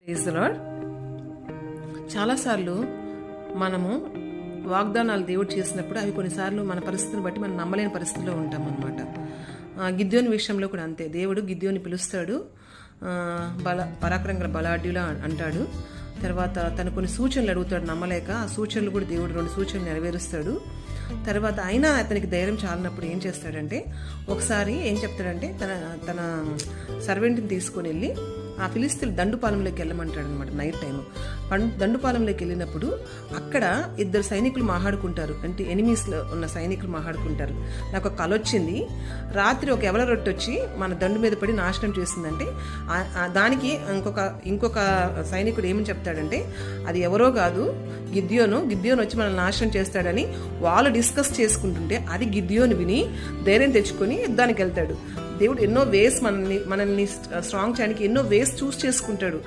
Praise the lord. చాలాసార్లు మనము వాగ్దానాలు దేవుడు చేసినప్పుడు అవి కొన్నిసార్లు మన పరిస్థితిని బట్టి మనం నమ్మలేని పరిస్థితిలో ఉంటాం అనమాట. గిద్యోని విషయంలో కూడా అంతే. దేవుడు గిద్యోని పిలుస్తాడు, పరాక్రమ బలాఢ్యులా అంటాడు. తర్వాత తను కొన్ని సూచనలు అడుగుతాడు, నమ్మలేక ఆ సూచనలు కూడా దేవుడు 2 సూచనలు నెరవేరుస్తాడు. తర్వాత అయినా అతనికి ధైర్యం చాలినప్పుడు ఏం చేస్తాడంటే, ఒకసారి ఏం చెప్తాడంటే తన సర్వెంట్ని తీసుకొని వెళ్ళి ఆ ఫిలిస్తీన్ల దండుపాలెంలోకి వెళ్ళమంటాడు అనమాట. నైట్ టైం దండుపాలెంలోకి వెళ్ళినప్పుడు అక్కడ 2 సైనికులు మాట్లాడుకుంటారు. అంటే ఎనిమీస్లో ఉన్న సైనికులు మాట్లాడుకుంటారు. నాకు ఒక కల వచ్చింది, రాత్రి ఒక ఎవల రొట్టె వచ్చి మన దండు మీద పడి నాశనం చేసిందంటే దానికి ఇంకొక సైనికుడు ఏమని చెప్తాడంటే, అది ఎవరో కాదు, గిద్యోను వచ్చి మనల్ని నాశనం చేస్తాడని వాళ్ళు డిస్కస్ చేసుకుంటుంటే అది గిద్యోను విని ధైర్యం తెచ్చుకొని యుద్ధానికి వెళ్తాడు. దేవుడు ఎన్నో వేస్ మనల్ని స్ట్రాంగ్ చేయడానికి ఎన్నో వేస్ చూస్ చేసుకుంటాడు.